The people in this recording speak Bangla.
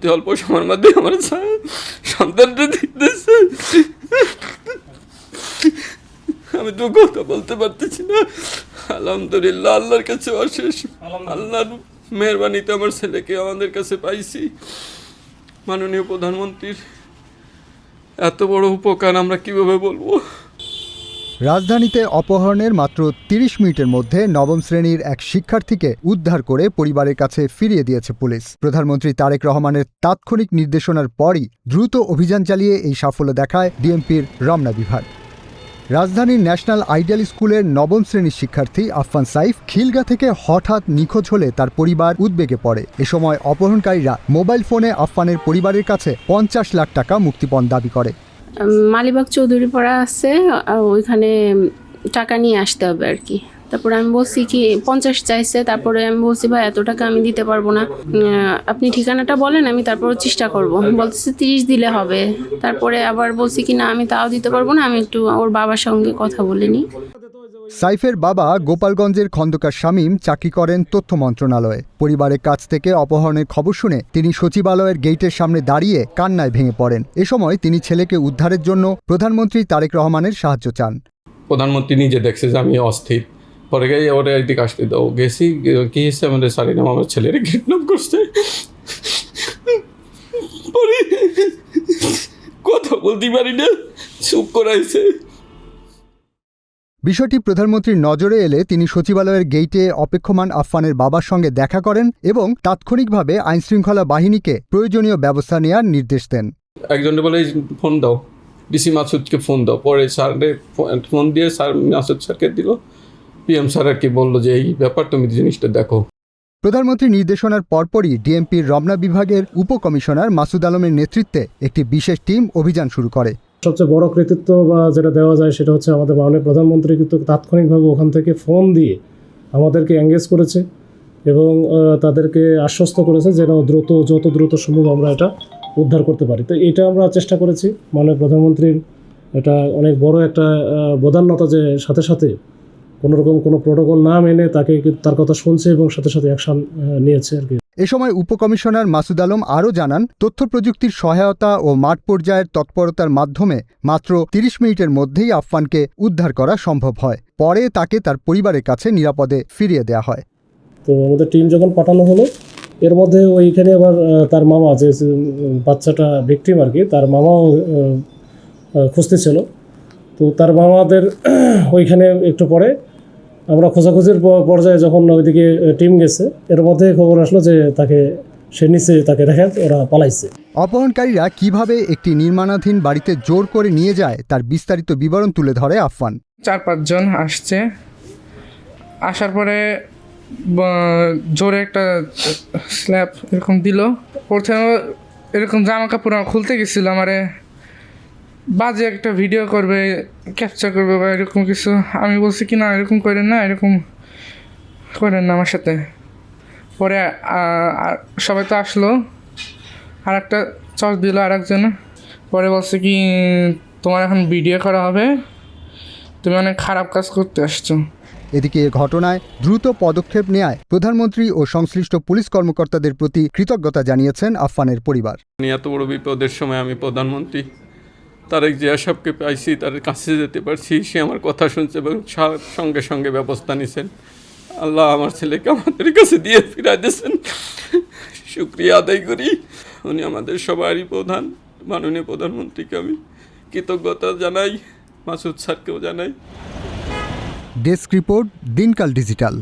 অতি অল্প সময়ের মধ্যে আমার সন্তানটা দিতেছে। আমি তো কথা বলতে পারতেছি না। আলহামদুলিল্লাহ, আল্লাহর কাছে অশেষ, আল্লাহর মেহরবানিতে আমার ছেলেকে আমাদের কাছে পাইছি। মাননীয় প্রধানমন্ত্রীর এত বড় উপকার আমরা কিভাবে বলবো। রাজধানীতে অপহরণের মাত্র ৩০ মিনিটের মধ্যে নবম শ্রেণীর এক শিক্ষার্থীকে উদ্ধার করে পরিবারের কাছে ফিরিয়ে দিয়েছে পুলিশ। প্রধানমন্ত্রী তারেক রহমানের তাৎক্ষণিক নির্দেশনার পরই দ্রুত অভিযান চালিয়ে এই সাফল্য দেখায় ডিএমপির রমনা বিভাগ। রাজধানীর ন্যাশনাল আইডিয়াল স্কুলের নবম শ্রেণীর শিক্ষার্থী আফফান সাইফ খিলগা থেকে হঠাৎ নিখোঁজ হলে তার পরিবার উদ্বেগে পড়ে। এ সময় অপহরণকারীরা মোবাইল ফোনে আফফানের পরিবারের কাছে ৫০ লাখ টাকা মুক্তিপণ দাবি করে। মালিবাগ চৌধুরী পাড়া আছে, ওইখানে টাকা নিয়ে আসতে হবে আর কি। তারপরে আমি বলছি কি 50 চাইছে, তারপরে আমি বলছি ভাই এত টাকা আমি দিতে পারবো না, আপনি ঠিকানাটা বলেন আমি তারপর চেষ্টা করব। বলতেছে 30 দিলে হবে। তারপরে আবার বলছি কি না আমি তাও দিতে পারবো না, আমি একটু ওর বাবার সঙ্গে কথা বলে নিই। সাইফের বাবা গোপালগঞ্জের খন্দকার শামীম চাকরি করেন তথ্য মন্ত্রণালয়ে। পরিবারের কাছ থেকে অপহরণের খবর শুনে তিনি সচিবালয়ের গেটের সামনে দাঁড়িয়ে কান্নায় ভেঙে পড়েন। এ সময় তিনি ছেলেকে উদ্ধারের জন্য প্রধানমন্ত্রী তারেক রহমানের সাহায্য চান। প্রধানমন্ত্রী নিজে দেখছে যে আমি অস্থির, পরে গিয়ে ওরা এদিকে আসতে দাও গেছি, কি হয়েছে আমাদের সারিনাম আমার ছেলের কিডন্যাপ করছে। পরে কথা বলতে পারি না, চুপ করাইছে। বিষয়টি প্রধানমন্ত্রীর নজরে এলে তিনি সচিবালয়ের গেইটে অপেক্ষমান আফফানের বাবার সঙ্গে দেখা করেন এবং তাৎক্ষণিকভাবে আইনশৃঙ্খলা বাহিনীকে প্রয়োজনীয় ব্যবস্থা নেওয়ার নির্দেশ দেন। একজনে বলে ফোন দাও, ডিসি মাসুদকে ফোন দাও। পরে স্যারে ফোন দিয়ে স্যার মাসুদ স্যারকে দিল। পিএম স্যার আর কি বললো যে এই ব্যাপার, তুমি জিনিসটা দেখো। প্রধানমন্ত্রীর নির্দেশনার পরপরই ডিএমপির রমনা বিভাগের উপকমিশনার মাসুদ আলমের নেতৃত্বে একটি বিশেষ টিম অভিযান শুরু করে। সবচেয়ে বড় কৃতিত্ব বা যেটা দেওয়া যায় সেটা হচ্ছে আমাদের মাননীয় প্রধানমন্ত্রী কিন্তু তাৎক্ষণিকভাবে ওখান থেকে ফোন দিয়ে আমাদেরকে এঙ্গেজ করেছে এবং তাদেরকে আশ্বস্ত করেছে যেন যত দ্রুত সম্ভব আমরা এটা উদ্ধার করতে পারি। তো এটা আমরা চেষ্টা করেছি। মাননীয় প্রধানমন্ত্রীর এটা অনেক বড় একটা বদান্যতা যে সাথে সাথে কোনোরকম কোনো প্রোটোকল না মেনে তার কথা শুনছে এবং সাথে সাথে অ্যাকশন নিয়েছে আর কি। এ সময় উপকমিশনার মাসুদ আলম আরও জানান, তথ্য প্রযুক্তির সহায়তা ও মাঠ পর্যায়ের তৎপরতার মাধ্যমে মাত্র 30 মিনিটের মধ্যেই আফফানকে উদ্ধার করা সম্ভব হয়। পরে তাকে তার পরিবারের কাছে নিরাপদে ফিরিয়ে দেওয়া হয়। তো আমাদের টিম যখন পাঠানো হলো, এর মধ্যে ওইখানে আবার তার মামা যে বাচ্চাটা ভিকটিম আর কি, তার মামাও খুঁজতেছিল। তো তার মামাদের ওইখানে একটু পরে আমরা খোঁজাখুঁজির পর্যায়ে যখন ওইদিকে টিম গেছে, এর মধ্যে খবর আসলো যে তাকে রেখে ওরা পালাইছে। অপহরণকারীরা কিভাবে একটি নির্মাণাধীন বাড়িতে জোর করে নিয়ে যায় তার বিস্তারিত বিবরণ তুলে ধরে আফফান। 4-5 জন আসছে, আসার পরে জোরে একটা স্ল্যাব এরকম দিল। প্রথমে এরকম জামা কাপড় খুলতে গেছিল, আমারে বাজে একটা ভিডিও করবে, ক্যাপচার করবে বা এরকম কিছু। আমি বলছি কি না এরকম করেন না, এরকম করেন না আমার সাথে। পরে সবাই তো আসলো, আর একটা চচ দিল আর একজন। পরে বলছে কি তোমার এখন ভিডিও করা হবে, তুমি অনেক খারাপ কাজ করতে আসছো। এদিকে এ ঘটনায় দ্রুত পদক্ষেপ নেয় প্রধানমন্ত্রী ও সংশ্লিষ্ট পুলিশ কর্মকর্তাদের প্রতি কৃতজ্ঞতা জানিয়েছেন আফফানের পরিবার। এত বড় বিপদের সময় আমি প্রধানমন্ত্রী তারেক জিয়া সাহেবকে পাইছি, তার কাছে যেতে পারছি, সে আমার কথা শুনছে এবং সঙ্গে সঙ্গে ব্যবস্থা নিয়েছেন। আল্লাহ আমার ছেলেকে আমাদের কাছে দিয়ে ফিরাই দিয়েছেন, শুকরিয়া আদায় করি। উনি আমাদের সবারই প্রধান। মাননীয় প্রধানমন্ত্রীকে আমি কৃতজ্ঞতা জানাই, মাসুদ স্যারকেও জানাই। ডেস্ক রিপোর্ট, দিনকাল ডিজিটাল।